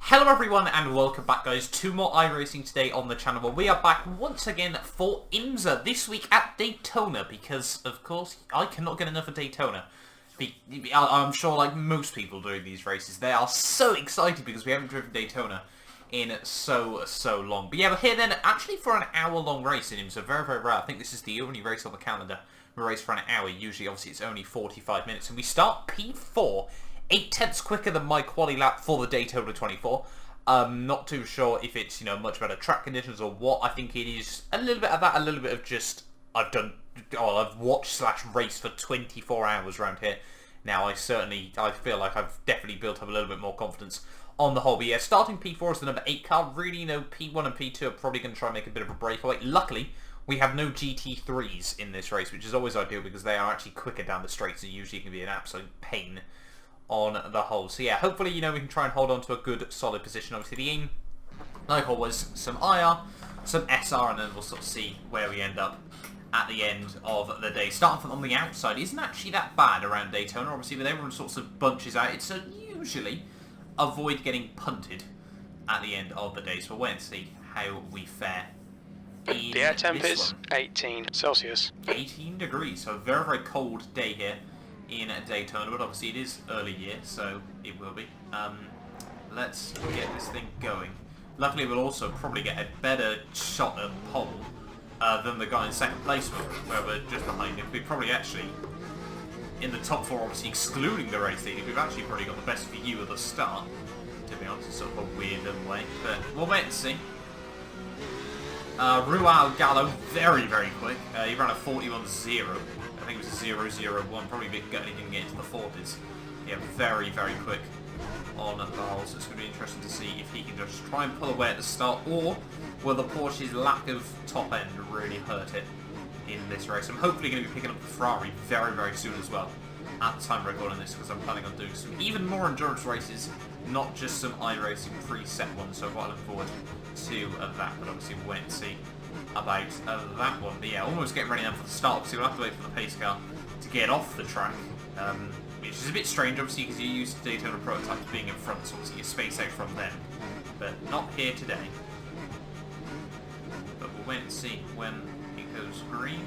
Hello everyone and welcome back guys to more iRacing today on the channel where we are back once again for IMSA this week at Daytona because of course I cannot get enough of Daytona. I'm sure like most people doing these races they are so excited because we haven't driven Daytona in so long. But yeah, we're here then actually for an hour-long race in IMSA, very rare. I think this is the only race on the calendar. We race for an hour, usually obviously it's only 45 minutes and we start P4. 8/10 quicker than my quali lap for the Daytona 24. Not too sure if it's, much better track conditions or what. I think it is a little bit of that, a little bit of just, I've watched / raced for 24 hours around here. Now I feel like I've definitely built up a little bit more confidence on the whole. But yeah, starting P4 is the number 8 car. Really, P1 and P2 are probably going to try and make a bit of a breakaway. Luckily, we have no GT3s in this race, which is always ideal because they are actually quicker down the straights and usually can be an absolute pain on the whole. So yeah, hopefully, we can try and hold on to a good, solid position. Obviously, the aim, like always, some IR, some SR, and then we'll sort of see where we end up at the end of the day. Starting from on the outside isn't actually that bad around Daytona. Obviously, with everyone sorts of bunches out, it's usually avoid getting punted at the end of the day. So we'll wait and see how we fare. The air temp is 18 Celsius. 18 degrees, so a very, very cold day here in Daytona, but obviously it is early year, so it will be. Let's get this thing going. Luckily, we'll also probably get a better shot at pole than the guy in second place, where we're just behind him. We're probably actually in the top 4, obviously excluding the race leader. We've actually probably got the best view of the start, to be honest, in sort of a weird way, but we'll wait and see. Elgato, very, very quick. He ran a 41.0. I think it was a 0.01, probably a bit gutted he didn't get into the 40s. Yeah, very, very quick on the whole, so it's going to be interesting to see if he can just try and pull away at the start, or will the Porsche's lack of top end really hurt it in this race. I'm hopefully going to be picking up the Ferrari very, very soon as well, at the time of recording this, because I'm planning on doing some even more endurance races, not just some iRacing preset ones, so I'm quite looking forward to that, but obviously we'll wait and see about that one. But yeah, almost getting ready now for the start, because we'll have to wait for the pace car to get off the track, which is a bit strange obviously because you're used to Daytona prototypes being in front, so obviously you space out from them, but not here today. But we'll wait and see when it goes green.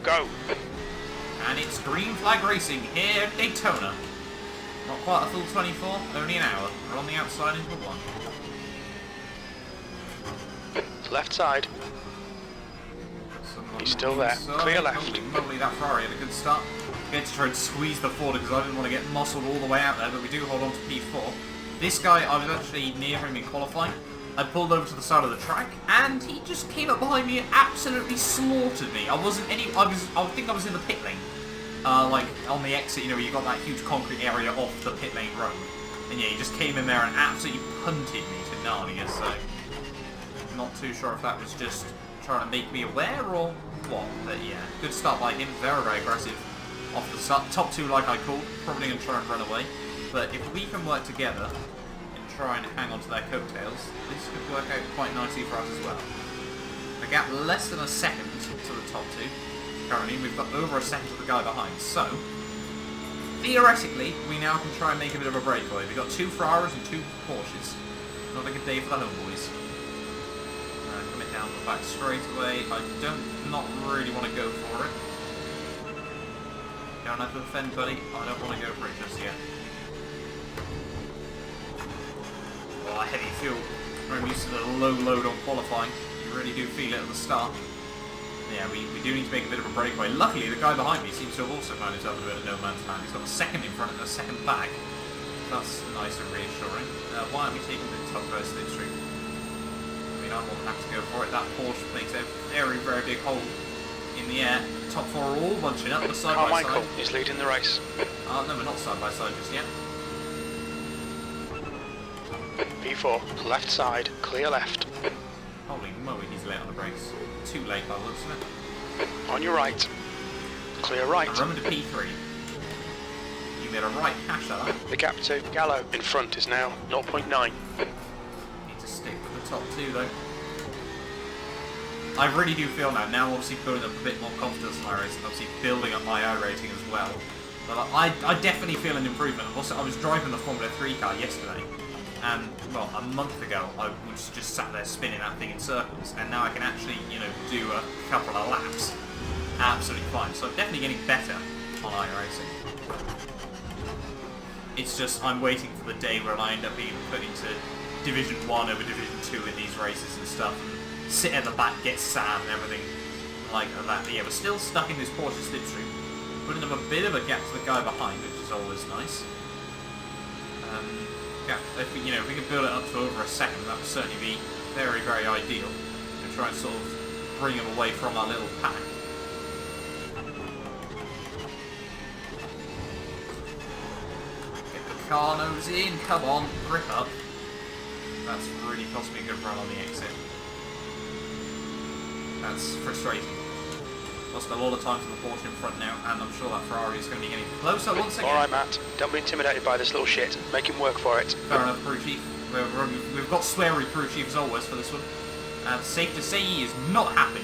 Go! And it's green flag racing here at Daytona. Not quite a full 24, only an hour. We're on the outside into one. Left side. He's still there. Clear left. Holy moly, that Ferrari had a good start. Going to try and squeeze the forward because I didn't want to get muscled all the way out there, but we do hold on to P4. This guy, I was actually near him in qualifying. I pulled over to the side of the track, and he just came up behind me and absolutely slaughtered me. I think I was in the pit lane. Like on the exit, where you got that huge concrete area off the pit lane road. And yeah, he just came in there and absolutely punted me to Narnia, so not too sure if that was just trying to make me aware or what. But yeah, good start by him, very, very aggressive off the start. Top 2 like I called, probably going to try and run away. But if we can work together and try and hang on to their coattails, this could work out quite nicely for us as well. A gap less than a second to the top 2. Currently, we've got over a second to the guy behind, so theoretically, we now can try and make a bit of a breakaway. We've got 2 Ferraris and 2 Porsches. Not a good day for the homeboys. Coming down the back straightaway. I not really want to go for it. Don't have to offend, buddy. I don't want to go for it just yet. Oh, heavy fuel. I'm used to the low load on qualifying. You really do feel it at the start. Yeah, we do need to make a bit of a breakaway. Luckily, the guy behind me seems to have also found himself a bit of no man's land. He's got a second in front and a second back. That's nice and reassuring. Why aren't we taking the top first slipstream? I mean, I'm more than happy to go for it. That Porsche makes a very, very big hole in the air. Top 4 are all bunching up, the side by side. Michael is leading the race. No, we're not side by side just yet. P4, left side, clear left. Holy moly, he's late on the brakes. Too late by the looks of it. On your right. Clear right. And running to P3. You made a right hash at that. The gap to Gallo in front is now 0.9. Need to stick with the top 2 though. I really do feel now obviously building up a bit more confidence in iRacing, obviously building up my iRating as well. But I definitely feel an improvement. Also, I was driving the Formula 3 car yesterday, and, well, a month ago, I was just sat there spinning that thing in circles, and now I can actually, you know, do a couple of laps absolutely fine. So I'm definitely getting better on iRacing. It's just, I'm waiting for the day where I end up being put into Division 1 over Division 2 in these races and stuff, and sit at the back, get sand and everything like that. But yeah, we're still stuck in this Porsche slipstream, putting up a bit of a gap to the guy behind, which is always nice. Yeah, if we could build it up to over a second, that would certainly be very, very ideal. And try and sort of bring him away from our little pack. Get the car nose in, come on, grip up. That's really cost me a good run on the exit. That's frustrating. Lost a lot of time to the Porsche in front now, and I'm sure that Ferrari is going to be getting closer once again. Alright, Matt. Don't be intimidated by this little shit. Make him work for it. Fair enough, crew chief. We've got sweary crew chief as always for this one. And safe to say he is not happy.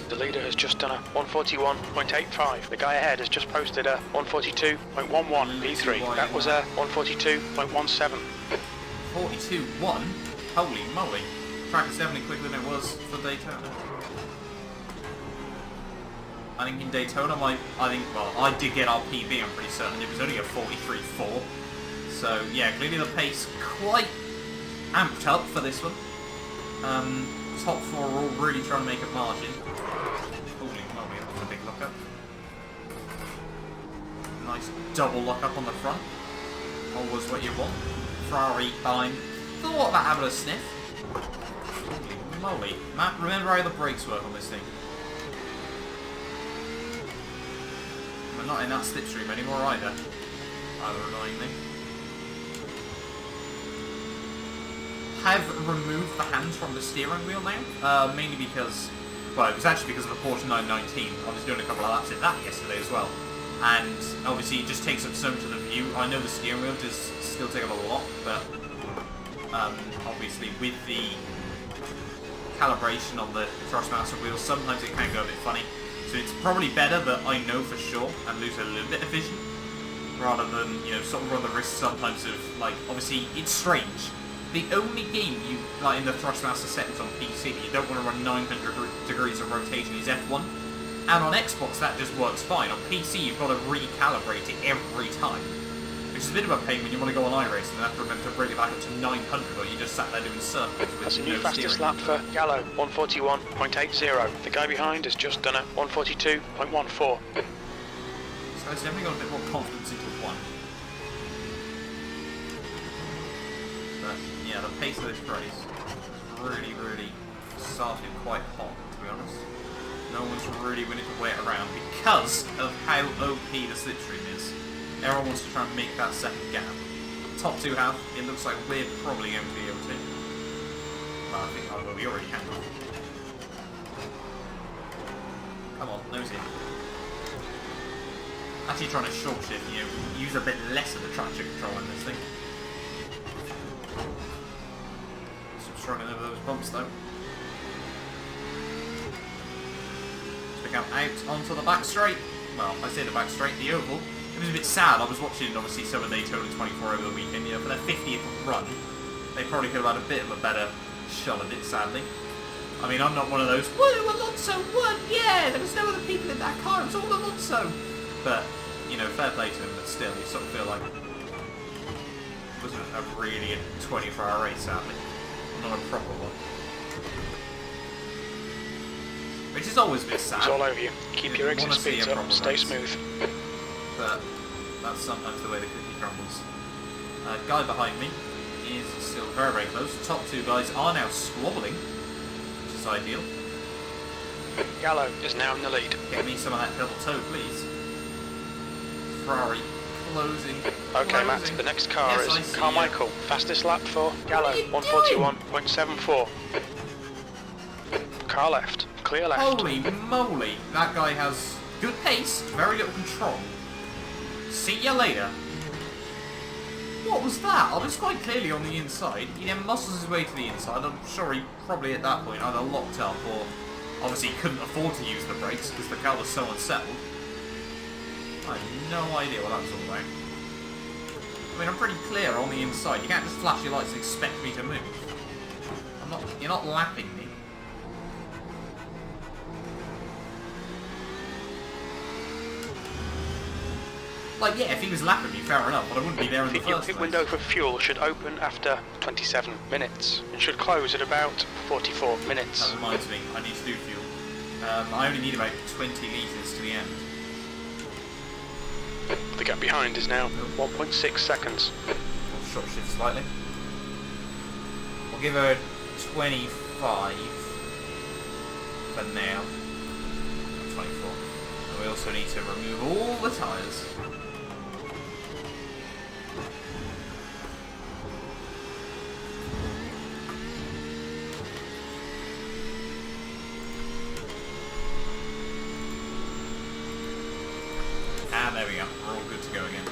The leader has just done a 141.85. The guy ahead has just posted a 142.11 P3. That was a 142.17. 42.1? Holy moly. Track is definitely quicker than it was for Daytona. I think in Daytona, I did get our PB, I'm pretty certain. It was only a 43.4. So, yeah, clearly the pace quite amped up for this one. Top four are all really trying to make a margin. Holy moly, that was a big lock-up. Nice double lock-up on the front. Always what you want. Ferrari behind. Thought about having a sniff. Holy moly. Matt, remember how the brakes work on this thing. We're not in that slipstream anymore either. Either annoyingly. Have removed the hands from the steering wheel now, mainly because, well, it was actually because of the Porsche 919. I was doing a couple of laps at that yesterday as well, and obviously it just takes up so much of the view. I know the steering wheel does still take up a lot, but obviously with the calibration on the Thrustmaster wheels, sometimes it can go a bit funny. So it's probably better that I know for sure and lose a little bit of vision, rather than, you know, sort of run the risk sometimes of, like, obviously it's strange. The only game you, like in the Thrustmaster settings on PC, you don't want to run 900 degrees of rotation is F1. And on Xbox that just works fine. On PC you've got to recalibrate it every time. Which is a bit of a pain when you want to go on iRacing and have to remember to bring it back up to 900 or you just sat there doing circles with That's a no new fastest steering. lap for Gallo, 141.80. The guy behind has just done a 142.14. So it's definitely got a bit more confidence into one. But yeah, the pace of this race has really, really started quite hot, to be honest. No one's really willing to wait around because of how OP the slipstream is. Everyone wants to try and make that second gap. Top two have. It looks like we're probably going to be able to. Well, I think we already can. Come on, nose in. Actually trying to short shift, you know, use a bit less of the traction control in this thing. Just running over those bumps though. So we come out onto the back straight. Well, I say the back straight, the oval. It was a bit sad. I was watching, obviously, some of Daytona 24 over the weekend. You know, for their 50th run, they probably could have had a bit of a better shot at it, sadly. I mean, I'm not one of those, woo, Alonso won, yeah, there was no other people in that car, it was all Alonso. But, you know, fair play to him, but still, you sort of feel like it wasn't a really 24-hour race, sadly. Not a proper one. Which is always a bit sad. It's all over you. Keep your exit speeds up, stay smooth. But that's sometimes the way the cookie crumbles. Guy behind me is still very, very close. The top two guys are now squabbling, which is ideal. Gallo is now in the lead. Get me some of that double toe, please. Ferrari closing. Okay, Matt, the next car is Carmichael. Fastest lap for Gallo, 141.74. Car left, clear left. Holy moly, that guy has good pace, very little control. See ya later. What was that? I was quite clearly on the inside. He then muscles his way to the inside. I'm sure he probably at that point either locked up or obviously he couldn't afford to use the brakes because the car was so unsettled. I have no idea what that was all about. I mean, I'm pretty clear on the inside. You can't just flash your lights and expect me to move. You're not lapping me. Like, yeah, if he was lapping me, fair enough, but I wouldn't be there in the first place. Your pit window for fuel should open after 27 minutes and should close at about 44 minutes. That reminds me, I need to do fuel. I only need about 20 litres to the end. The gap behind is now 1.6 seconds. I'll short shift slightly. We'll give her 25 for now. 24. And we also need to remove all the tyres. And there we go, we're all good to go again.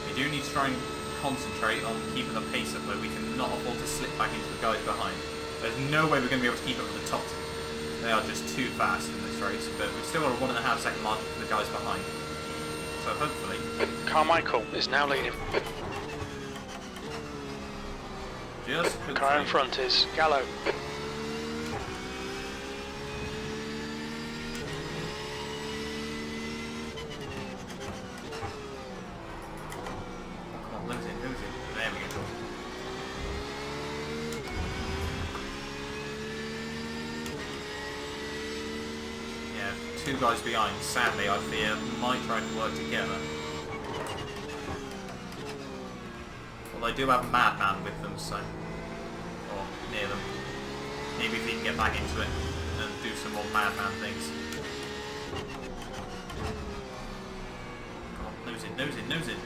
We do need to try and concentrate on keeping the pace up, where we cannot afford to slip back into the guys behind. There's no way we're going to be able to keep up with the top two. They are just too fast in this race, but we've still got a 1.5 second margin for the guys behind. So hopefully... Carmichael is now leading. Just The car in front is Gallo. There we go. Yeah, two guys behind, sadly, I fear, might try to work together. Well, they do have a Madman with them, so... or near them. Maybe if we can get back into it and do some more Madman things. Come on, nose in, nose in, nose in.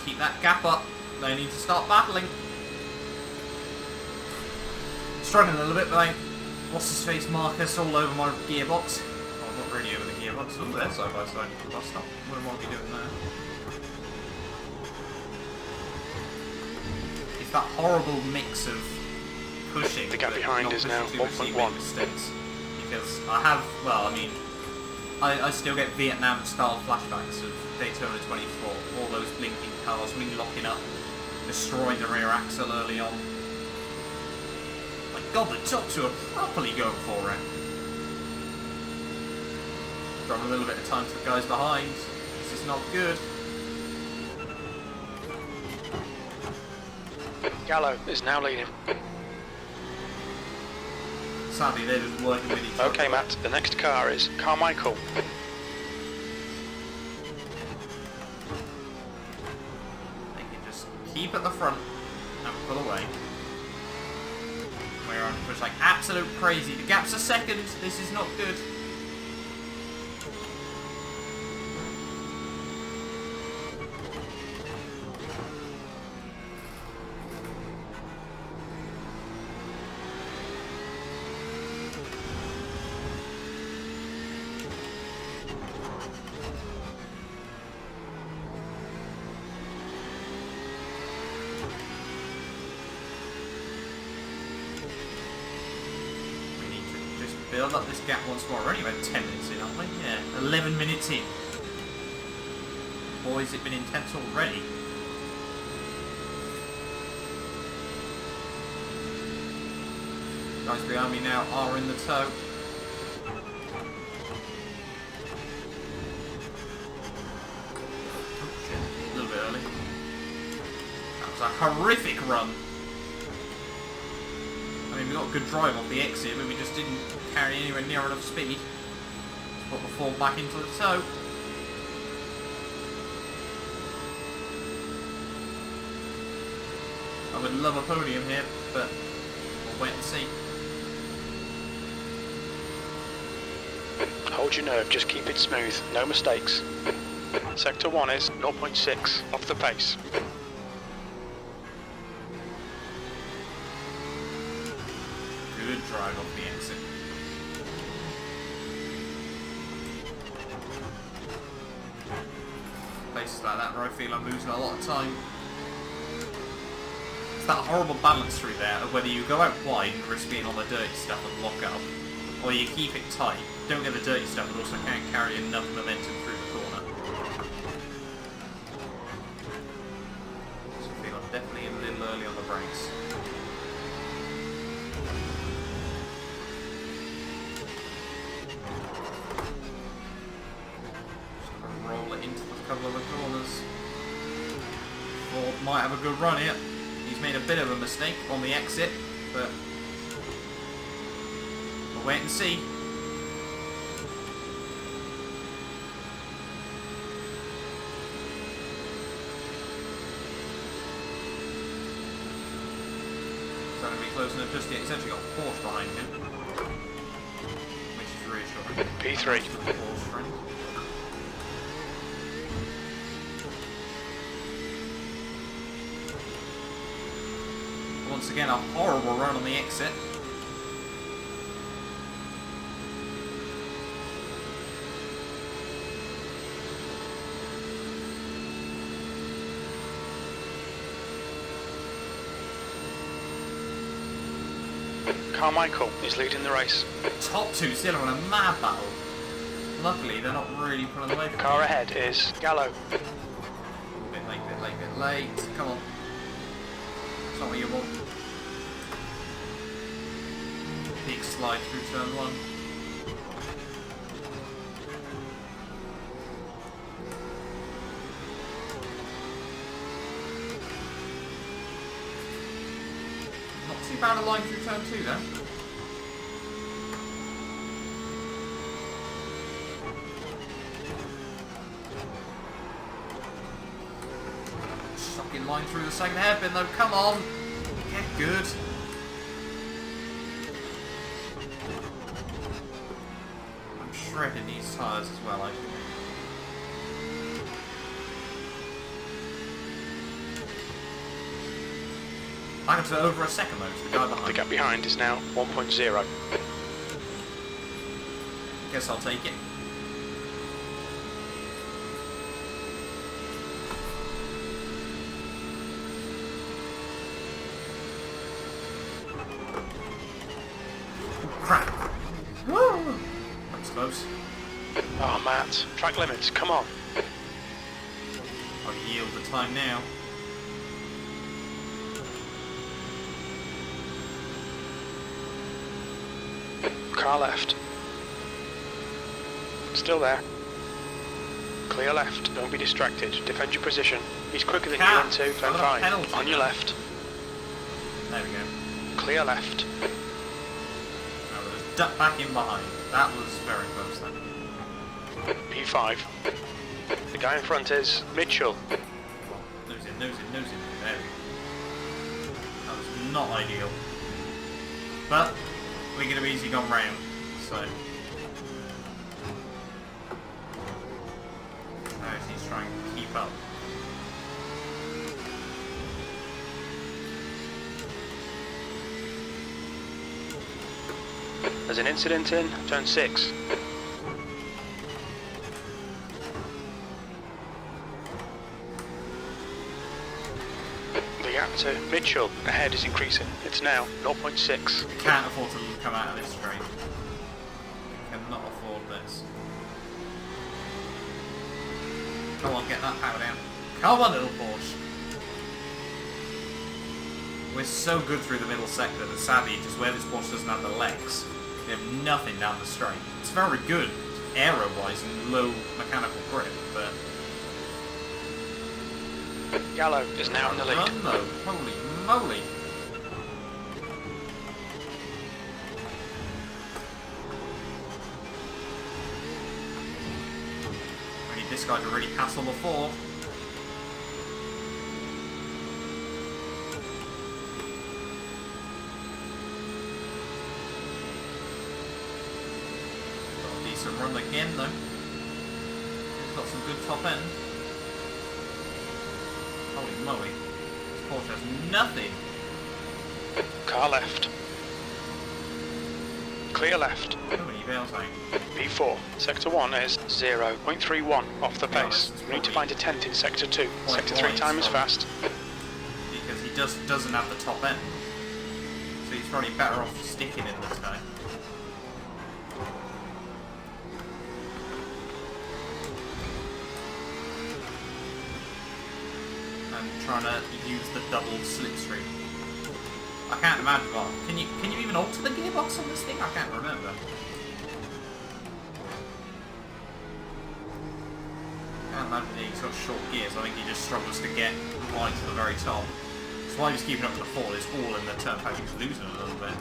Keep that gap up. They need to start battling. Struggling a little bit, but what's his face Marcus all over my gearbox. Oh, not really over the gearbox. Oh, they're side by side. I'll stop. Wouldn't want to be doing that. It's that horrible mix of pushing. The gap behind is now 1.1. Mistakes. Because I have, well, I mean, I still get Vietnam-style flashbacks of Daytona 24, all those blinking cars, me locking up, destroying the rear axle early on. My god, the top two are properly going for it. Drop a little bit of time to the guys behind. This is not good. Gallo is now leading. Sadly, they're just working with each other. Okay, Matt, the next car is Carmichael. Keep at the front and pull away. We're on push like absolute crazy. The gap's a second. This is not good. Build up this gap once more. We're only about 10 minutes in, aren't we? Yeah, 11 minutes in. Boys, it's been intense already. Guys behind me now are in the tow. Oh shit, a little bit early. That was a horrific run. I mean, we got a good drive off the exit, but we just didn't carry anywhere near enough speed to put the fall back into the tow. I would love a podium here, but we'll wait and see. Hold your nerve, just keep it smooth, no mistakes. Sector 1 is 0.6 off the pace. drive off the exit. Places like that where I feel I'm losing a lot of time. It's that horrible balance through there of whether you go out wide and risk being on the dirty stuff and lock up, or you keep it tight, don't get the dirty stuff, but also can't carry enough momentum through the corner. So I feel I'm definitely a little early on the brakes. Just gonna roll it into a couple of the corners. Ford might have a good run here. He's made a bit of a mistake on the exit, but we'll wait and see. He's going to be close enough just yet. He's actually got a Porsche behind him, which is reassuring. P3. Porsche friend. Once again, a horrible run on the exit. Carmichael is leading the race. Top two still on a mad battle. Luckily, they're not really pulling away The from car me. ahead is Gallo. Bit late. Come on. It's not what you want. Big slide through turn one. Not too bad a line through turn two then. Shocking line through the second hairpin though, come on! Get good! I'm shredding these tyres as well, I think. I got to over a second though, to the guy behind. The gap behind is now 1.0. Guess I'll take it. Crap! Woo! That's close. Oh, Matt. Track limits, come on. I'll yield the time now. Car left. Still there. Clear left, don't be distracted. Defend your position. He's quicker than you Car. into turn What a 5. penalty. On your left. There we go. Clear left. I was ducked back in behind. That was very close then. P5. The guy in front is Mitchell. Nose in. There we go. That was not ideal. But we could have easily gone round, so. Now he's trying to keep up. There's an incident in turn 6. The gap to Mitchell ahead is increasing. It's now 0.6. Can't afford to come out of this straight. Cannot afford this. Come on, get that power down. Come on, little Porsche. We're so good through the middle sector that sadly, just where this Porsche doesn't have the legs, we have nothing down the straight. It's very good aero-wise and low mechanical grip, but Gallo is now in the lead. run though, holy moly! We need this guy to really hassle the four. Got a decent run again though. He's got some good top end. Holy moly. This Porsche has nothing. Car left. clear left. How many veils are B4. Sector 1 is 0.31 off the pace. We need to find a 10th in Sector 2. Sector 3 time is fast. Because he doesn't have the top end. So he's probably better off sticking in this guy. And trying to use the double slipstream. I can't imagine what. Can you even alter the gearbox on this thing? I can't remember. I can't imagine he's got short gears. I think he just struggles to get right to the very top. That's why he's keeping up to the fall. It's all in the turn pack. He's losing a little bit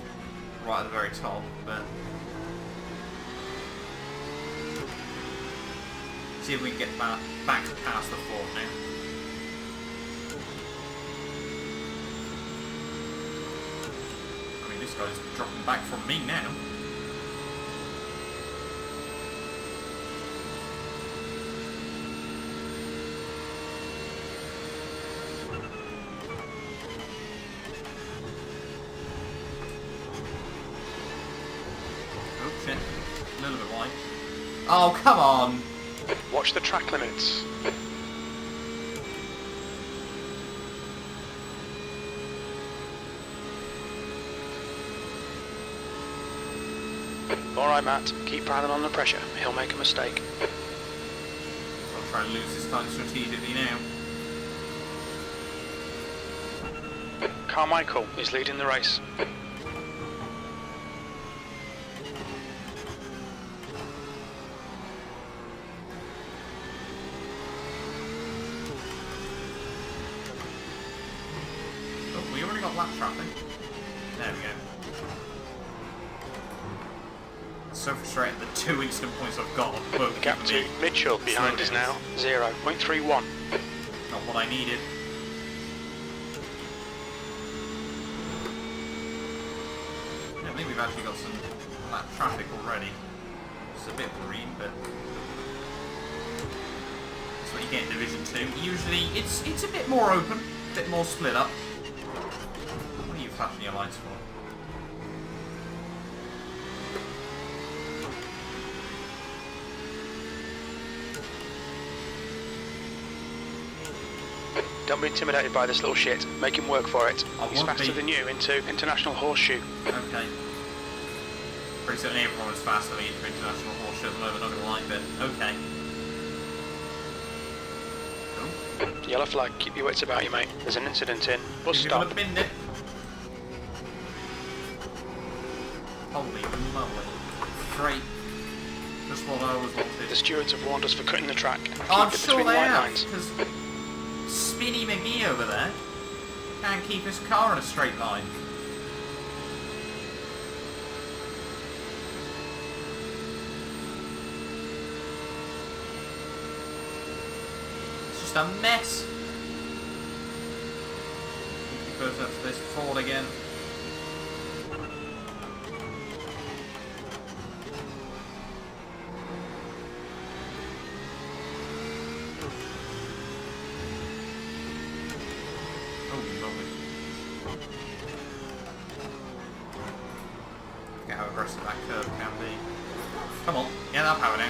right at the very top, but see if we can get back past the fall now. This guy's dropping back from me now. Oh shit, a little bit wide. Oh, come on! Watch the track limits. Alright Matt, keep piling on the pressure. He'll make a mistake. I'll try and lose this time strategically now. Carmichael is leading the race. Oh, we already got lap traffic. There we go. So frustrating, the 2 instant points I've got won't Gap give to me Mitchell behind us now. 0.31. not what I needed. I think we've actually got some lap traffic already. It's a bit green, but that's what you get in Division 2. Usually it's a bit more open, a bit more split up. What are you flashing your lights for? Don't be intimidated by this little shit. Make him work for it. He's faster than you into International Horseshoe. Okay. Pretty certainly everyone is faster than me into International Horseshoe at the moment, not gonna lie, but okay. Cool. Yellow flag, keep your wits about you, mate. There's an incident in. Bus stop. Binned it. Holy moly. Great. Just what I was wanted. The stewards have warned us for cutting the track. I'm Keep it sure between they white have, lines. because Spinny McGee over there can't keep his car in a straight line. It's just a mess. Goes up to this fall again. Look how aggressive that curve can be. Come on, get that power down.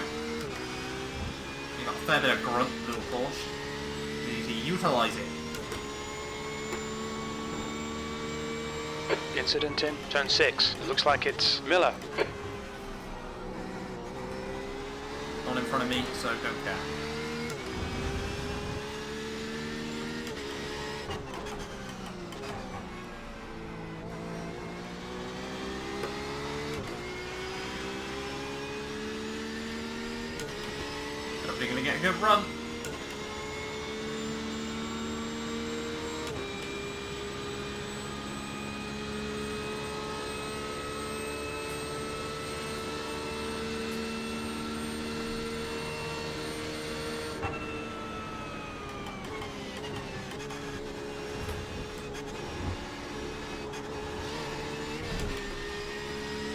You've got a fair bit of grunt, little Porsche. You need to utilise it. Incident in turn 6. It looks like it's Miller. Not in front of me, so don't care. Hopefully gonna get a good run.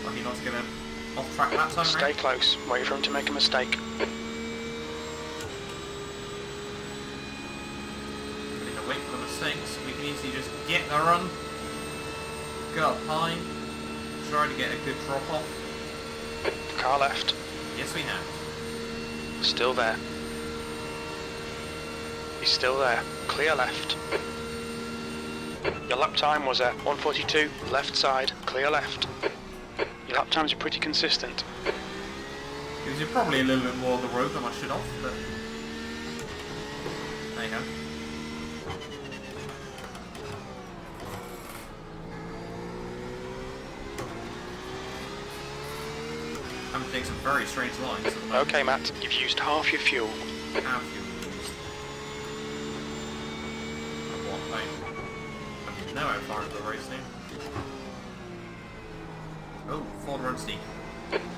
Lucky not to get him off track that time. Stay close. Wait for him to make a mistake. Wait for the mistakes. We can easily just get the run. Go up high. Try to get a good drop off. Car left. Yes, we have. Still there. He's still there. Clear left. Your lap time was at 1:42, left side, clear left. Your lap times are pretty consistent. Gives you probably a little bit more on the road than I should have, but there you go. I'm taking some very strange lines at the moment. Okay, Matt, you've used half your fuel. Have you used? What, mate? I didn't know how far into the race now. Oh, Ford runs deep.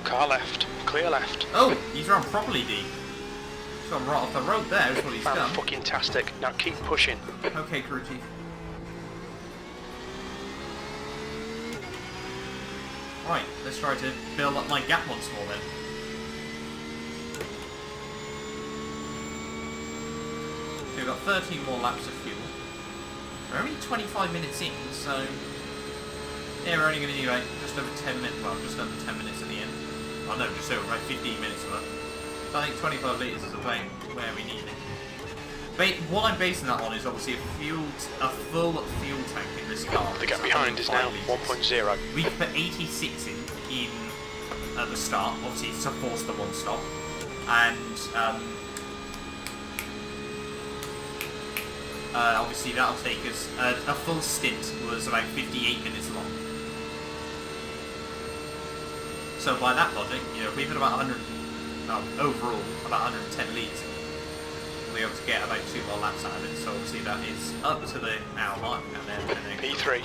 Car left, clear left. Oh, he's run properly deep. He's gone right off the road there, is what he's done. Fucking tastic. Now keep pushing. Okay, crew chief. Right, let's try to build up my gap once more then. So we've got 13 more laps of fuel. We're only 25 minutes in, so yeah, we're only going to need like just over 10 minutes, well, just under 10 minutes at the end. Oh no, just over, like 15 minutes of it. So I think 25 litres is about where we need it. But what I'm basing that on is obviously a full fuel tank in this car. The gap behind is now 1.0. We put 86 in at the start, obviously to force the one stop, and obviously that'll take us, a full stint was about 58 minutes long. So by that logic, you know, if we put about 100, overall, about 110 litres, we'll be able to get about 2 more laps out of it, so obviously that is up to the hour mark, and then P3.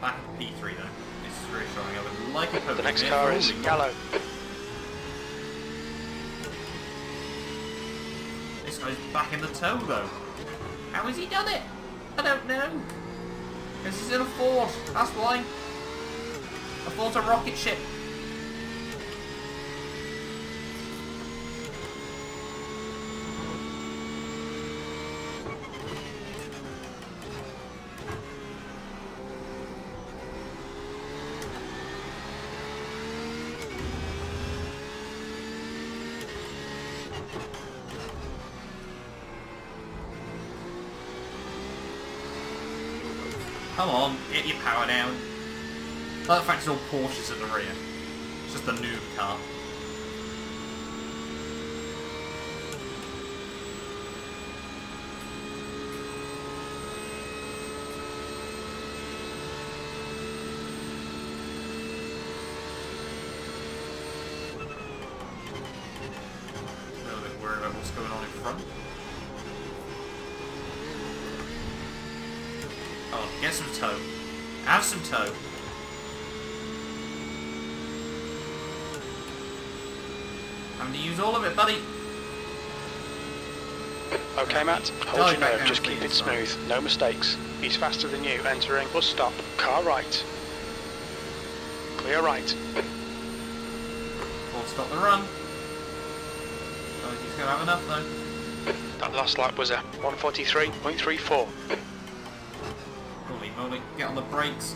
Back at P3 though. This is reassuring. I would like a podium. The next car is yellow. This guy's back in the tow though. How has he done it? I don't know. Because he's in a Ford. That's why. A Ford's a rocket ship. Come on, get your power down. I like the fact it's all Porsches at the rear. It's just the noob car. A little bit worried about what's going on in front. Oh, get some tow. Have some tow. Having to use all of it, buddy. Okay, Matt. Hold your nerve. Just keep it smooth. No mistakes. He's faster than you. Entering bus stop. Car right. Clear right. We'll stop the run. Oh, he's going to have enough though. That last lap was a 1:43.34. Holy moly, get on the brakes.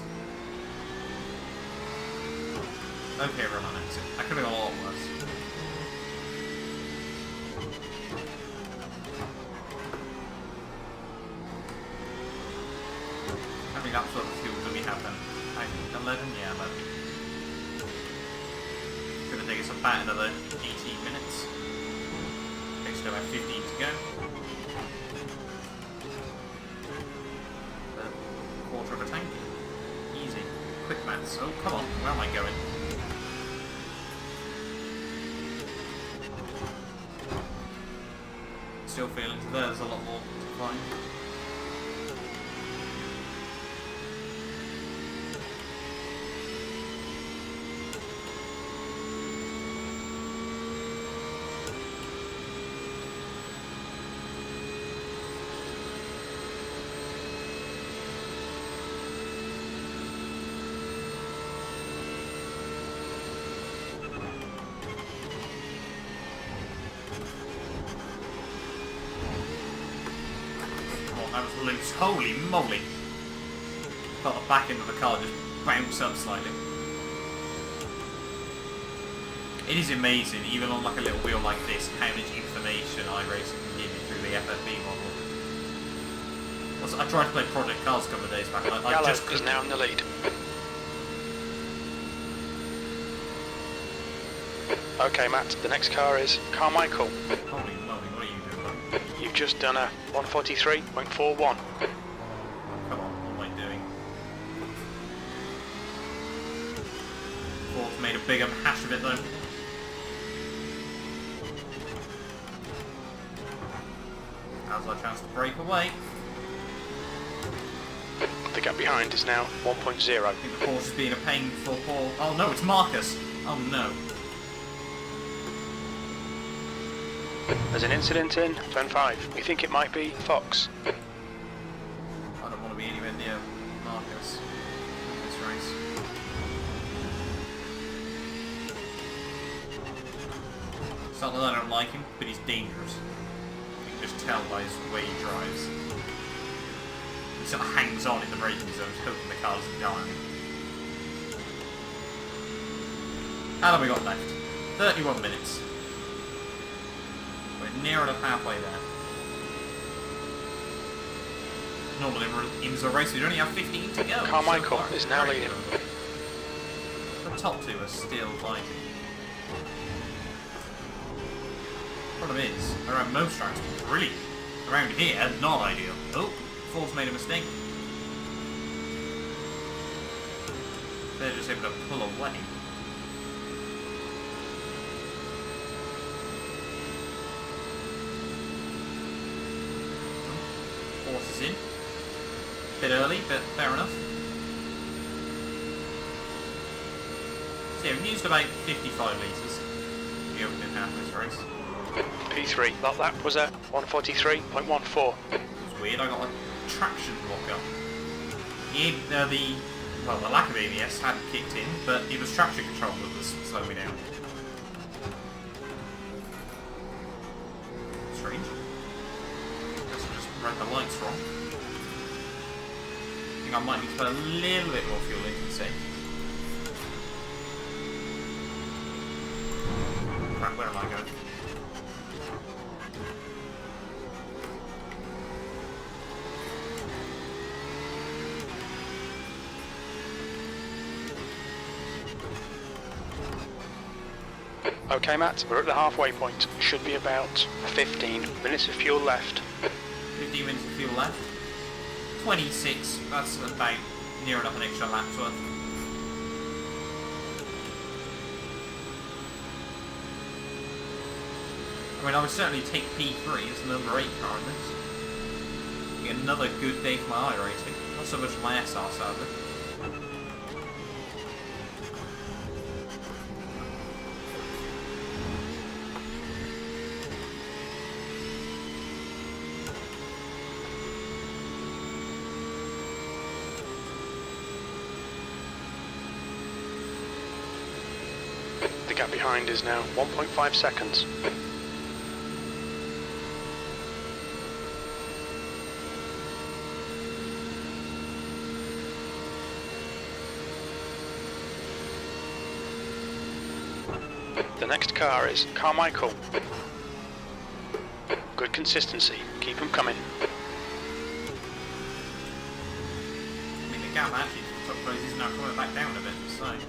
Okay, run on exit. That could have gone a lot worse. How many laps of fuel do we have then? 11? Yeah, 11. It's going to take us about another 18 minutes. Takes us about 15 to go. Quarter of a tank. Easy. Quick maths. Oh, come on. Where am I going? Still feeling there's a lot more to find. That was loose. Holy moly! Felt the back end of the car just bounce up slightly. It is amazing, even on like a little wheel like this, how much information iRacing can give you through the FFB model. I tried to play Project Cars a couple of days back, and I just is now in the lead. Okay, Matt, the next car is Carmichael. Holy moly, what are you doing, bud? You've just done a 143.41. Come on, what am I doing? Ford's made a bigger hash of it though. Now's our chance to break away. The gap behind is now 1.0. I think the Porsche is being a pain for Paul. Oh no, it's Marcus! Oh no. There's an incident in turn 5. We think it might be Fox. I don't want to be anywhere near Marcus in this race. It's not that I don't like him, but he's dangerous. You can just tell by his way he drives. He sort of hangs on in the braking zones, hoping the car doesn't go on him. How long have we got left? 31 minutes. We're near enough halfway there. Normally we're in IMSA race, we'd only have 15 to go. Carmichael so is now leading. The top two are still fighting. Problem is, around most tracks, brilliant. Around here, not ideal. Oh, Ford's made a mistake. They're just able to pull away. Horse is in. Bit early, but fair enough. So yeah, we've used about 55 litres. The opening half of this race. P3, well, that was a 143.14. It was weird, I got a traction blocker. The lack of ABS hadn't kicked in, but it was traction control that was slowing me down. Strange. Guess I just read the lights wrong. I think I might need to put a little bit more fuel in to see. Crap, where am I going? Okay, Matt, we're at the halfway point. Should be about 15 minutes of fuel left. 15 minutes of fuel left. 26, that's about near enough an extra lap's worth. I mean, I would certainly take P3 as the number 8 car in this. Get another good day for my iRacing. Not so much for my SR, sadly. The gap behind is now 1.5 seconds. The next car is Carmichael. Good consistency. Keep them coming. I mean, the gap actually, I suppose, is now coming back down a bit, so... You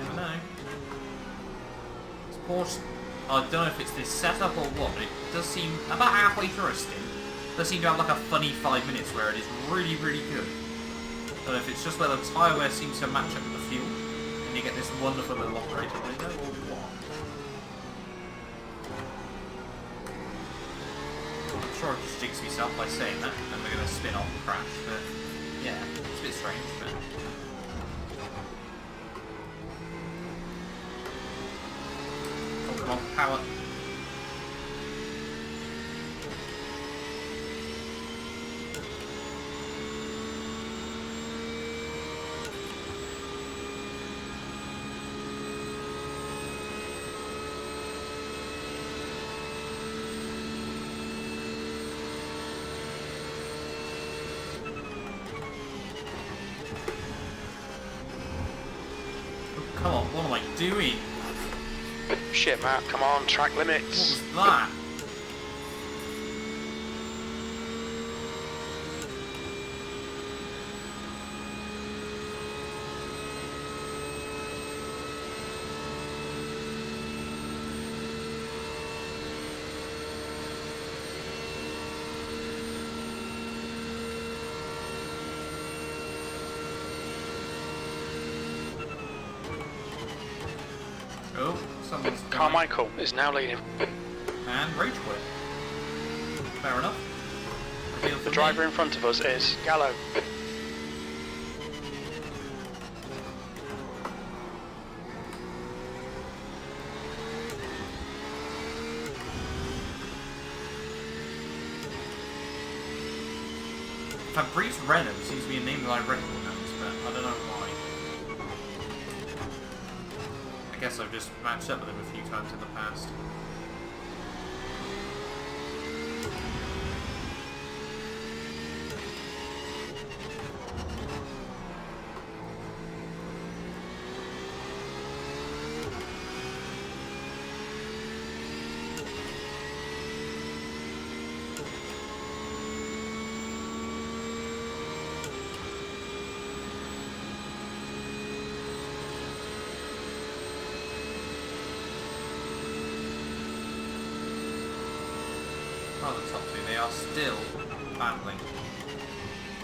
never know. This Porsche, I don't know if it's this setup or what, but it does seem, about halfway through a stint, does seem to have like a funny 5 minutes where it is really, really good. I don't know if it's just where the tyre wear seems to match up with the fuel, and you get this wonderful little operator window, or what? I'm sure I just jinxed myself by saying that, and we're going to spin off and crash, but yeah, it's a bit strange, but... Oh, come on, power. Come on, what am I doing? Shit, Matt, come on, track What limits. was that? Oh, someone's Carmichael is now leading. and rage quit. Fair enough. Reveal for The me. driver in front of us is Gallo. Fabrice Renault seems to be a name that I recognize, but I don't know why. I guess I've just matched up with him a few times in the past. Oh, the top two, they are still battling.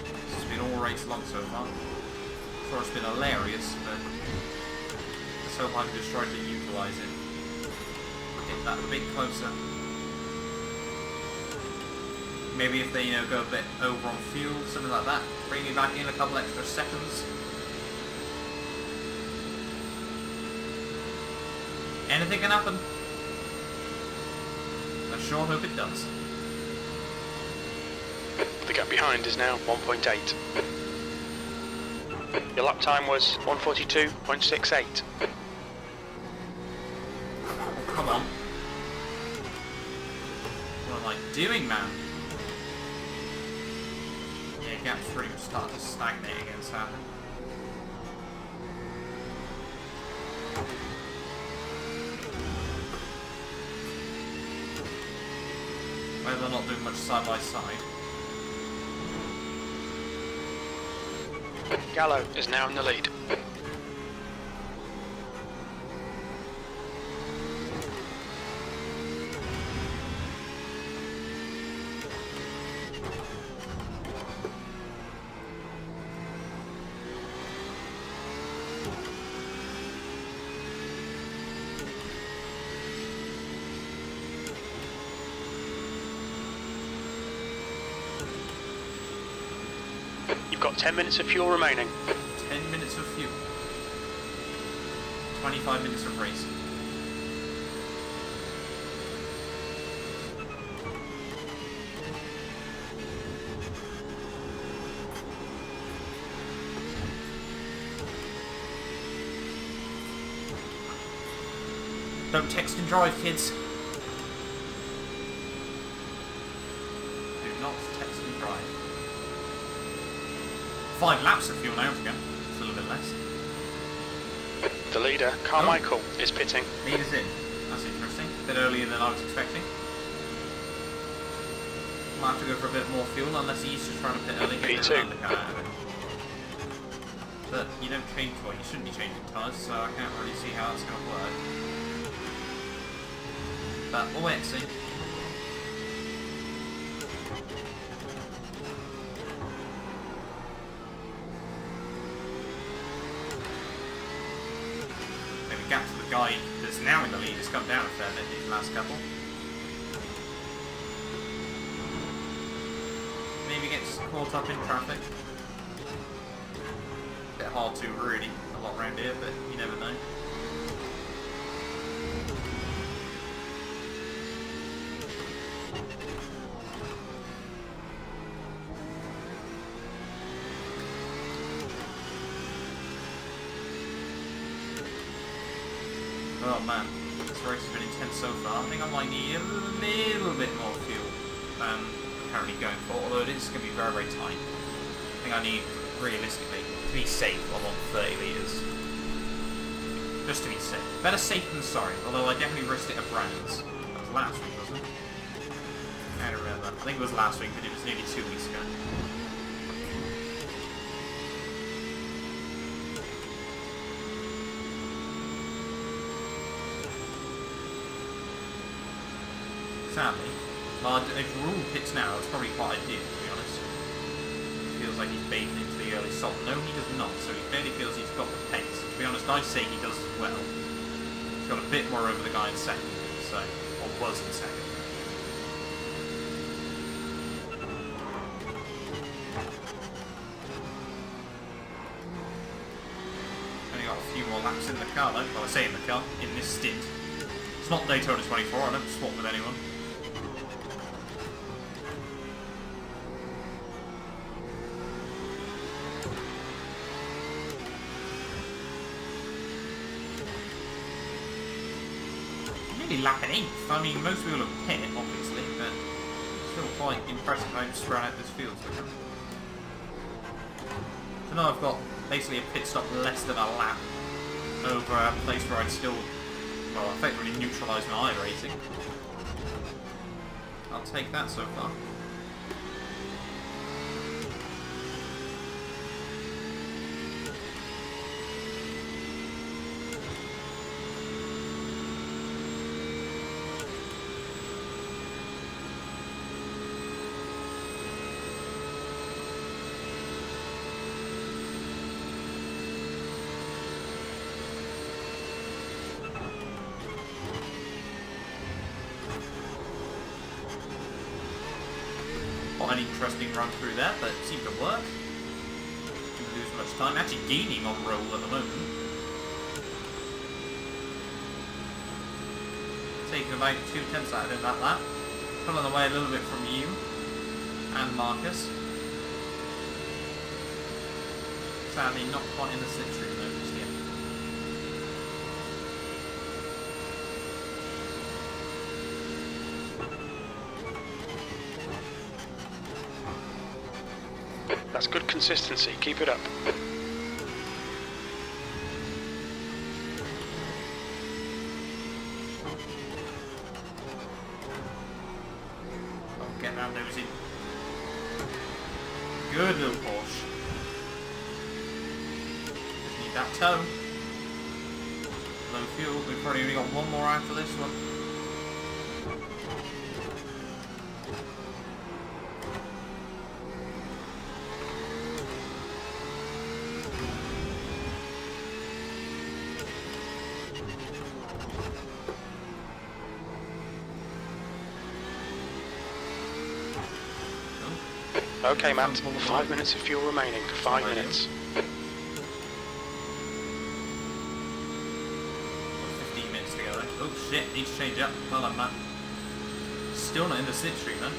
This has been all race long so far. I'm sure it's been hilarious, but let's hope I can just try to utilise it. Get that a bit closer. Maybe if they, you know, go a bit over on fuel, something like that, bring me back in a couple extra seconds. Anything can happen. I sure hope it does. The gap behind is now 1.8. Your lap time was 1:42.68. Oh, come on. What am I doing, man? Yeah, gap's pretty much starting to stagnate again, sadly. Well, they're not doing much side by side. Gallo is now in the lead. You've got 10 minutes of fuel remaining. 10 minutes of fuel. 25 minutes of racing. Don't text and drive, kids. Do not text and drive. 5 laps of fuel now to go. It's a little bit less. The leader, Carmichael, is pitting. Leader's in. That's interesting. A bit earlier than I was expecting. Might have to go for a bit more fuel unless he's just trying to pit early and get P2. an undercut out of it. But you don't change, well, you shouldn't be changing tyres, so I can't really see how that's going to work. But we'll wait and see. Maybe gap to the guy that's now in the lead has come down a fair bit these last couple. Maybe gets caught up in traffic. Bit hard to really a lot around here, but you never know. Oh man, this race has been intense so far. I think I might need a little bit more fuel than I'm currently going for, although it is going to be very, very tight. I think I need, realistically, to be safe, I want 30 litres. Just to be safe. Better safe than sorry, although I definitely risked it at Brandon's. That was last week, wasn't it? I don't remember. I think it was last week, but it was nearly 2 weeks ago. Sadly, well, if we're all pits now, it's probably quite ideal, to be honest. Feels like he's baiting into the early salt. No, he does not, so he barely feels he's got the pace. To be honest, I'd say he does as well. He's got a bit more over the guy in second, so, or was in second. Only got a few more laps in the car though. Well, I say in the car, in this stint. It's not Daytona 24, I don't swap with anyone. Lapping 8th. I mean, most people have hit, obviously, but still quite impressive how you spread out this field. So now I've got basically a pit stop less than a lap over a place where I'd still, well, effectively neutralise my IRacing. I'll take that so far. An interesting run through there, but it seemed to work. Didn't lose much time. Actually gaining on roll at the moment. Taking about 2/10 out of him that lap. Pulling away a little bit from you and Marcus. Sadly not quite in the slipstream though just yet. That's good consistency. Keep it up. Oh, get around those in. Good little Porsche. Just need that toe. Low fuel. We've probably only got one more after this one. Okay, Matt. 5 minutes of fuel remaining. 5 minutes. 15 minutes to go then. Oh shit, needs to change up. Well done, Matt. Still not in the slipstream then.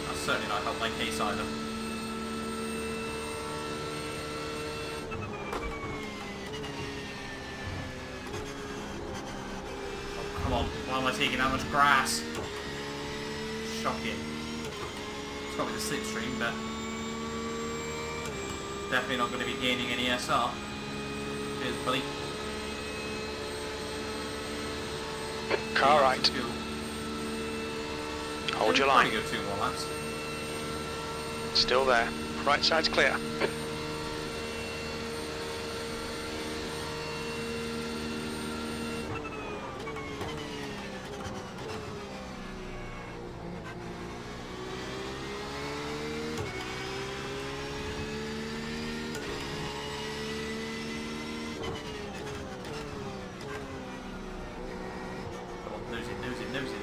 That's certainly not helped my case either. Oh, come on. Why am I taking that much grass? Shocking. Probably the slipstream, but definitely not going to be gaining any SR. Cheers, buddy. Car right. Hold your line. Go 2 more laps. Still there. Right side's clear. Nose it.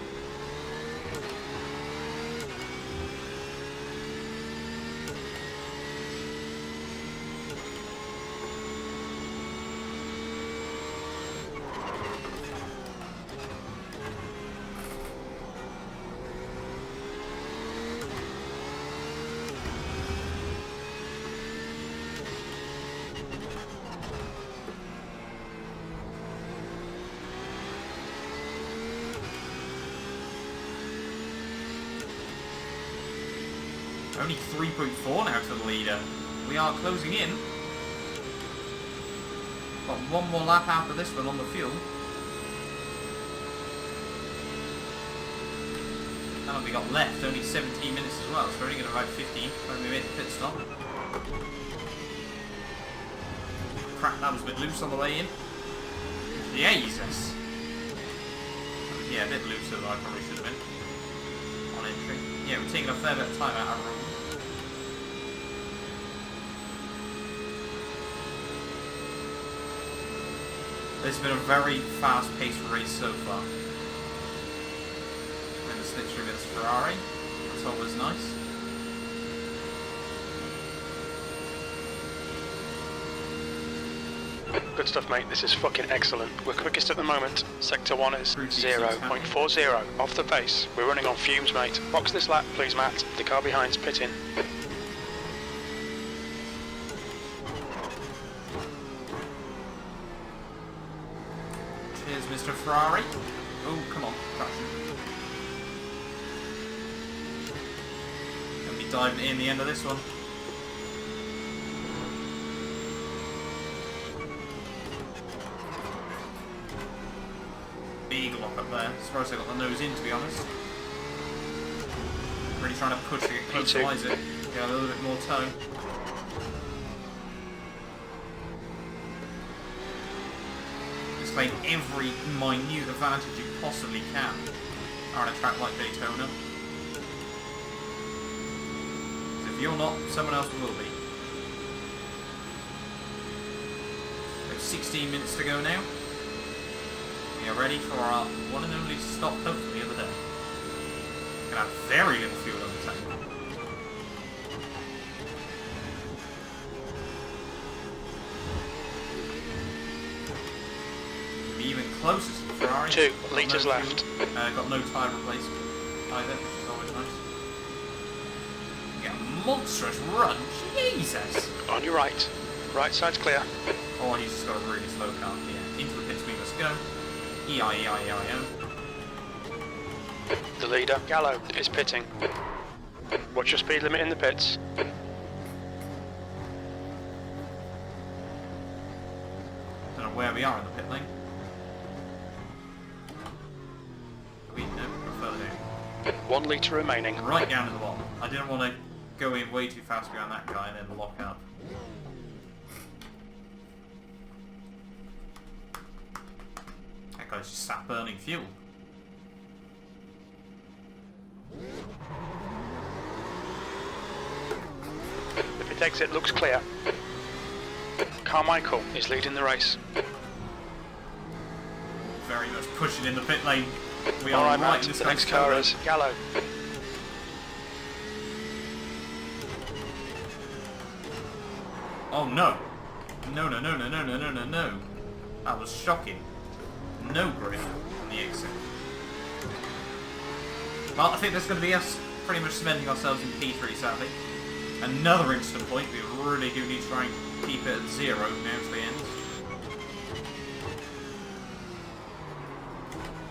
Only 3.4 now to the leader. We are closing in. Got one more lap after this one on the fuel. How long we got left? Only 17 minutes as well, so we're only going to ride 15 when we make the pit stop. Crap, that was a bit loose on the way in. Jesus! Yeah, a bit looser than I probably should have been on entry. Yeah, we're taking a fair bit of time out of room. This has been a very fast-paced race so far. We're in the slipstream against Ferrari. That's always nice. Good stuff, mate. This is fucking excellent. We're quickest at the moment. Sector 1 is 0.40 off the pace. We're running on fumes, mate. Box this lap, please, Matt. The car behind's pitting. Cheers, Mr. Ferrari. Oh, come on. Traction. Gonna be diving in the end of this one. Big lock up there. Surprised I got the nose in, to be honest. Really trying to push to get close to Isaac. Get a little bit more tone. Displaying every minute advantage you possibly can on a track like Daytona. If you're not, someone else will be. We have 16 minutes to go now. We are ready for our one and only stop, hopefully, of the day. We're going to have very little fuel on the tank. We'll be even closer to the Ferrari. 2 litres left. Got no tyre replacement either, which is always nice. We get a monstrous run. Jesus! On your right. Right side's clear. Oh, he's just got a really slow car. Yeah, into the pits we must go. E-I-E-I-E-I-O. The leader, Gallo, is pitting. What's your speed limit in the pits? Don't know where we are in the pit lane. We no, we're further down. 1 litre remaining. Right down to the bottom. I didn't want to go in way too fast behind that guy and then lock up. That guy's just sat burning fuel. The pit exit looks clear. Carmichael is leading the race. Very much pushing in the pit lane. We All are right, right Matt, in this the next car is Gallo. Oh no! No, no, no, no, no, no, no, no, no. That was shocking. No grip on the exit. Well, I think that's going to be us pretty much cementing ourselves in P3, sadly. Another instant point. We really do need to try and keep it at 0 now to the end.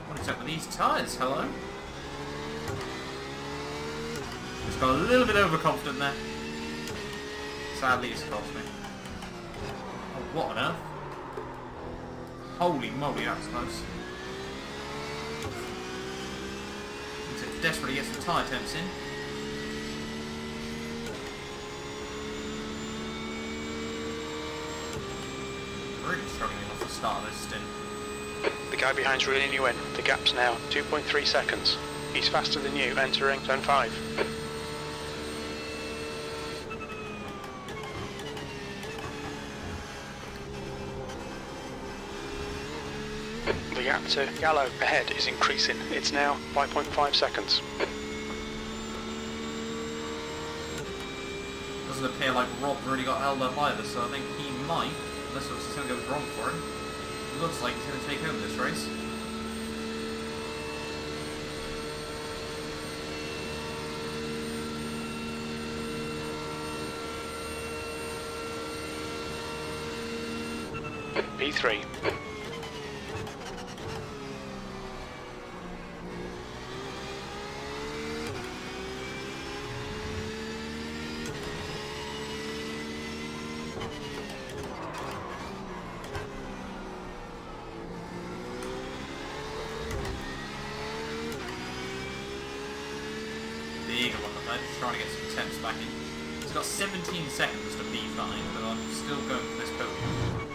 What is up with these tyres? Hello? Just got a little bit overconfident there. Sadly, it's cost me. Oh, what on earth? Holy moly, that's close. Need to desperately get some tyre temps in. Really struggling off the start of this stint. The guy behind's reeling you in. The gap's now 2.3 seconds. He's faster than you, entering zone 5. The gap to Gallo ahead is increasing. It's now 5.5 seconds. Doesn't appear like Rob really got held up either, so I think he might, unless something goes wrong for him. It looks like he's going to take home this race. P3. I'm just trying to get some temps back in. It's got 17 seconds to P5, but I'm still going for this podium.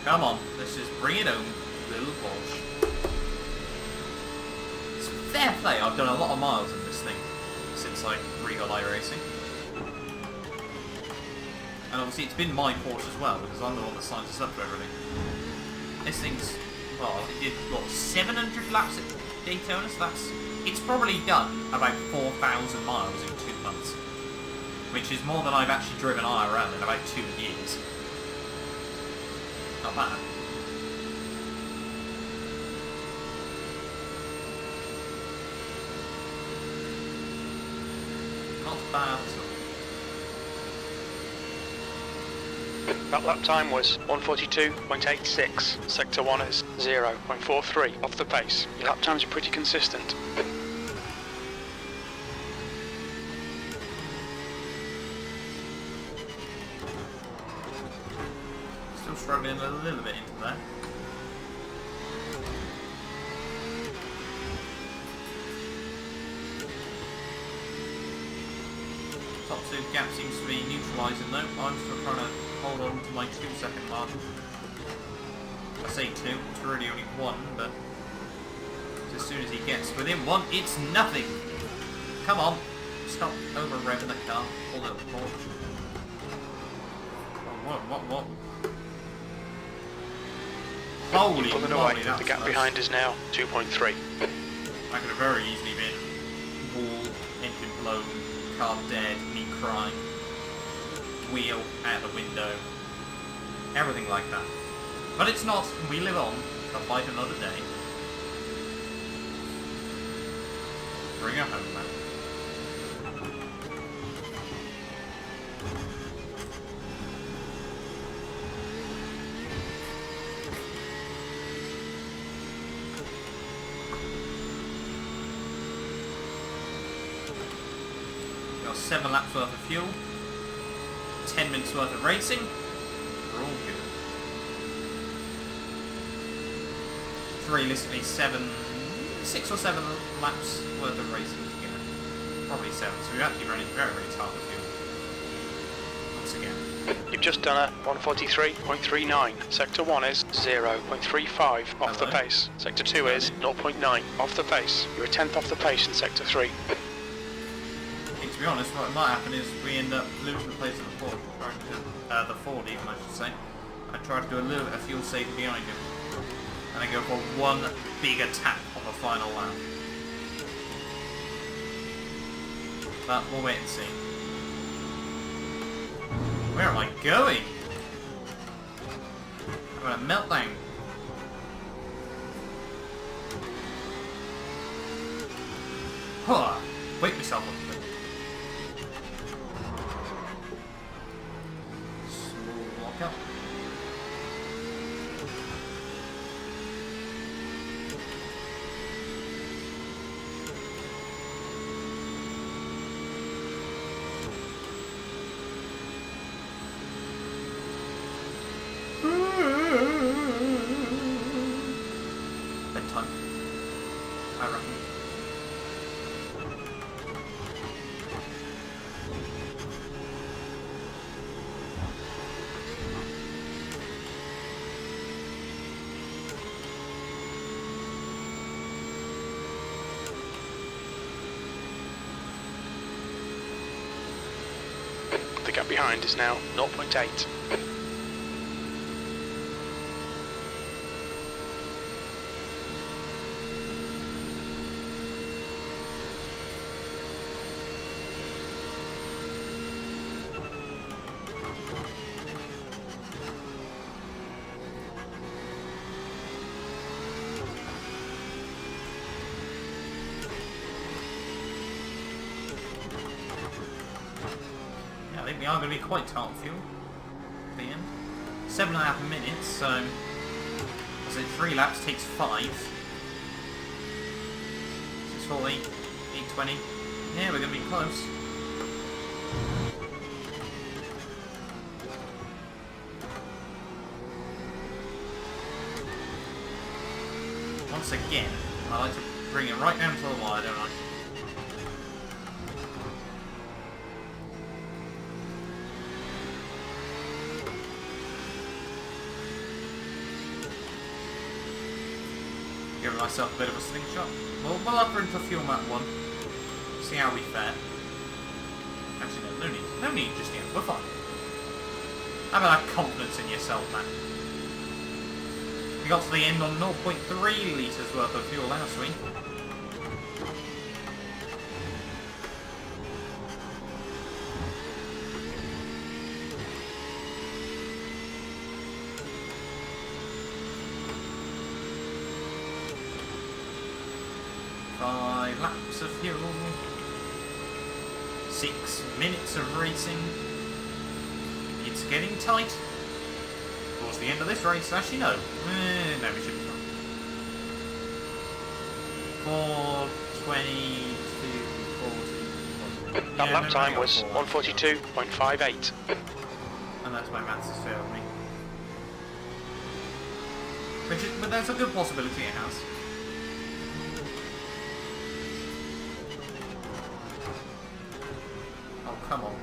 Come on, let's just bring it home, little Porsche. It's fair play, I've done a lot of miles in this thing since I re-got iRacing. And obviously it's been my Porsche as well, because I'm the one that signs us up for everything. This thing's, well, it did, what, 700 laps at Daytona, so it's probably done about 4,000 miles in 2 months. Which is more than I've actually driven IRL in about 2 years. Not bad. Not bad at all. That lap time was 1:42.86. Sector 1 is 0.43 off the pace. Your lap times are pretty consistent. Still struggling a little bit into that. Top 2 gap seems to be neutralising though. I'm still trying to hold on to my 2-second margin. I say 2, it's really only 1, but as soon as he gets within 1, it's nothing. Come on, stop over revving the car. Hold up, Porsche. Oh, what? Holy Pulling moly, away. that's The gap close. behind is now 2.3. I could have very easily been wall, engine blown, car dead, me crying, wheel out the window, everything like that. But it's not. We live on to fight another day. Bring her home, man. Got 7 laps worth of fuel, 10 minutes worth of racing. We're all good. It's realistically 6 or 7 laps worth of racing together. Probably 7, so we're actually running very, very tight with fuel. Once again. You've just done a 1:43.39. Sector 1 is 0.35 off the Hello. pace. Sector 2 is 0.9 off the pace. You're a tenth off the pace in Sector 3. To be honest, what might happen is we end up losing the place of the Ford, the Ford even, I should say. I try to do a little bit of fuel saving behind him, and I go for one big attack on the final lap. But we'll wait and see. Where am I going? I'm gonna meltdown. Huh. Wake myself up a bit. Small walk up. Bedtime, I reckon. The gap behind is now 0.8. we are going to be quite tight on fuel at the end. 7.5 minutes, so... Was it 3 laps? Takes 5. 640, 820. Yeah, we're going to be close. Once again, I like to bring it right down to the wire, don't I? Give myself a bit of a slingshot. We'll up into fuel map 1. See how we fare. Actually, no need just yet. We're fine. How about that confidence in yourself, man? We got to the end on 0.3 litres worth of fuel last week. Laps of fuel, 6 minutes of racing. It's getting tight. Towards the end of this race, actually no. No, we should be fine. 4:22:40. That lap time was 1:42.58. Unless my maths has failed me. But there's a good possibility it has. Come on.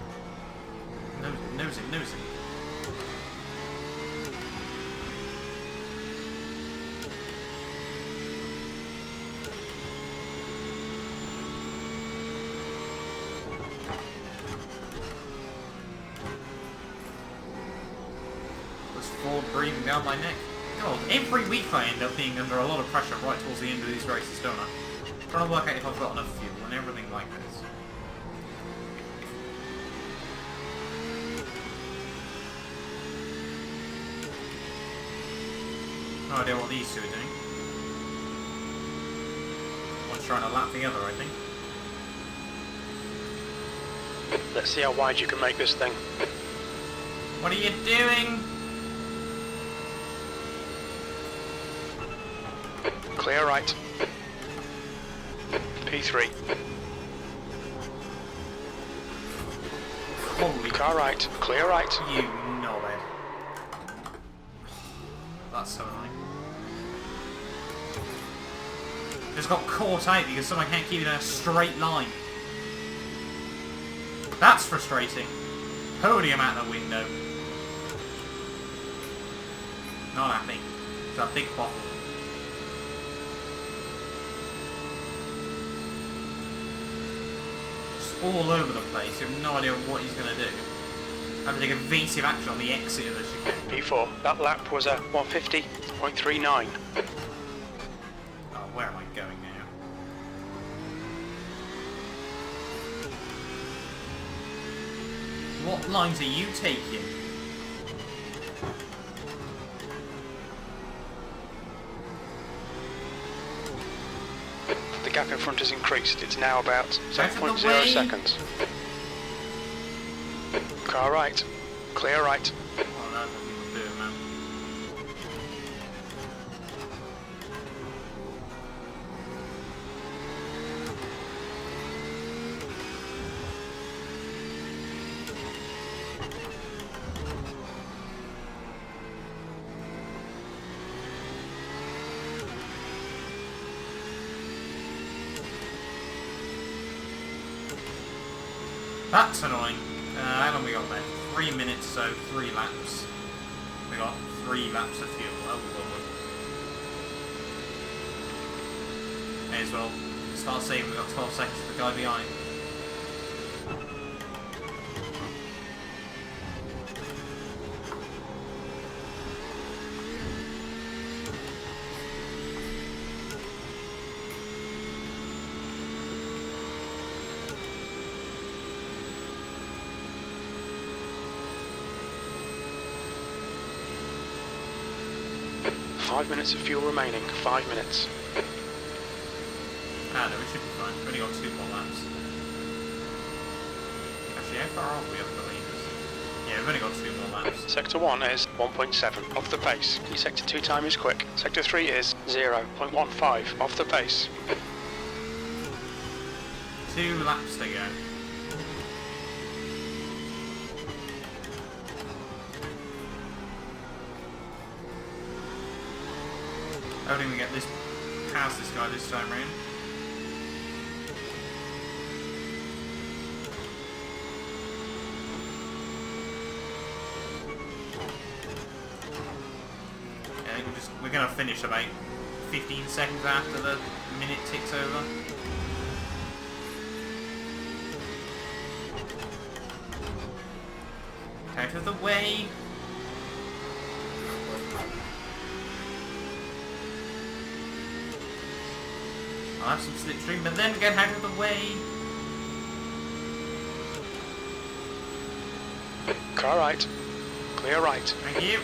Nose it. This Ford breathing down my neck. God, every week I end up being under a lot of pressure right towards the end of these races, don't I? Trying to work out if I've got enough fuel and everything like this. No idea what these two are doing. One's trying to lap the other, I think. Let's see how wide you can make this thing. What are you doing? Clear right. P3. Holy car right. Clear right. You knobhead. That's so annoying. Just got caught out because someone can't keep it in a straight line. That's frustrating. Podium out the window. Not happy. It's a big bottle. Just all over the place. You have no idea what he's going to do. Have to take evasive action on the exit of the chicane. P4. That lap was a 150.39. Oh, where am I going now? What lines are you taking? The gap in front has increased. It's now about Out of the 7.0 way. seconds. Car right. Clear right. Oh, that's what people do, man. That's annoying. How long we got left? 3 minutes, so 3 laps. We got 3 laps of fuel. Oh, lovely. May as well start saving. We've got 12 seconds for the guy behind. Five minutes of fuel remaining. 5 minutes. Ah, no, we should be fine. We've only got 2 more laps. Actually, how far are we up the leaders? Yeah, we've only got 2 more laps. Sector 1 is 1.7 off the pace. Your Sector 2 time is quick. Sector 3 is 0.15 off the pace. 2 laps to go. Hoping we get this past this guy this time round. Yeah, we're gonna finish about 15 seconds after the minute ticks over. Out of the way. I'll have some slipstream, but then get out of the way. Car right. Clear right. Thank you.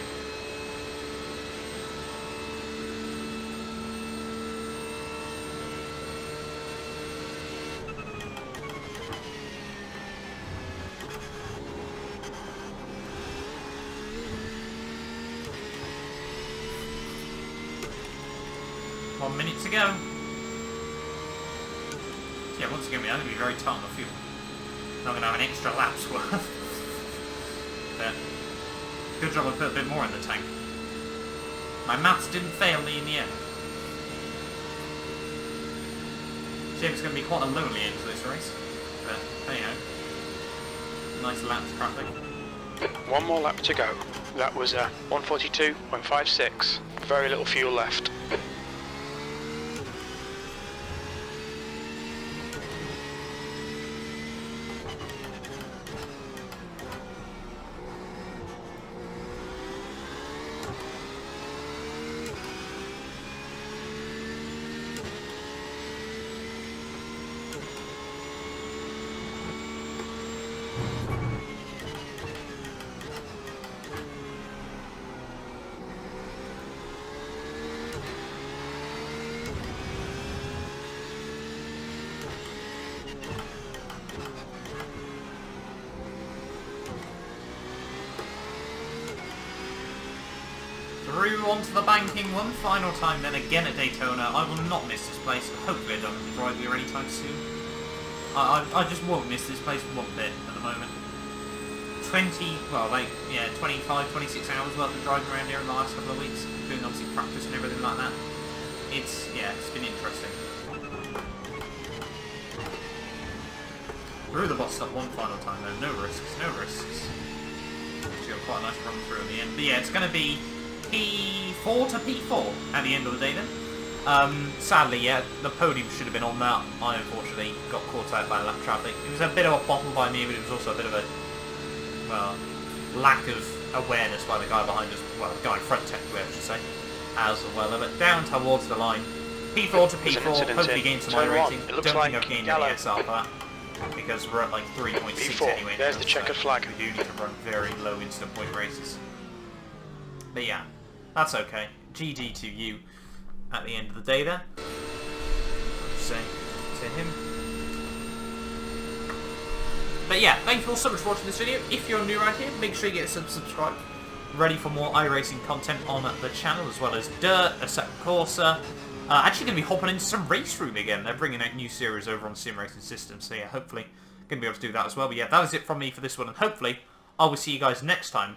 One minute to go. Yeah, once again, I'm going to be very tight on the fuel. Not going to have an extra lap's worth. But good job I put a bit more in the tank. My maths didn't fail me in the end. Shame it's going to be quite a lonely end to this race. But, hey ho. Nice laps traffic. 1 more lap to go. That was 142.56. Very little fuel left. Through onto the banking one final time, then again at Daytona. I will not miss this place. Hopefully I don't have to drive here anytime soon. I just won't miss this place one bit at the moment. 25, 26 hours worth of driving around here in the last couple of weeks. Doing obviously practice and everything like that. It's been interesting. Through the bus stop one final time though. No risks, no risks. Actually got quite a nice run through in the end. But yeah, it's going to be P4 to P4 at the end of the day then. Sadly, yeah, the podium should have been on that. I unfortunately got caught out by lap traffic. It was a bit of a bottle by me, but it was also a bit of a, well, lack of awareness by the guy behind us. Well, the guy in front technically, I should say, as well. But down towards the line. P4 to P4, hopefully gain some IRacing. Don't think I've gained any SR for that, because we're at like 3.6 anyway. There's the checkered flag. We do need to run very low instant point races. But yeah, that's okay. GG to you at the end of the day there. Say to him. But yeah, thank you all so much for watching this video. If you're new around here, make sure you get subscribed. Ready for more iRacing content on the channel, as well as Dirt, Assetto Corsa. Actually going to be hopping into some Race Room again. They're bringing out new series over on Sim Racing Systems, so yeah, hopefully going to be able to do that as well. But yeah, that was it from me for this one, and hopefully I will see you guys next time.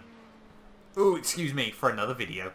Ooh, excuse me, for another video.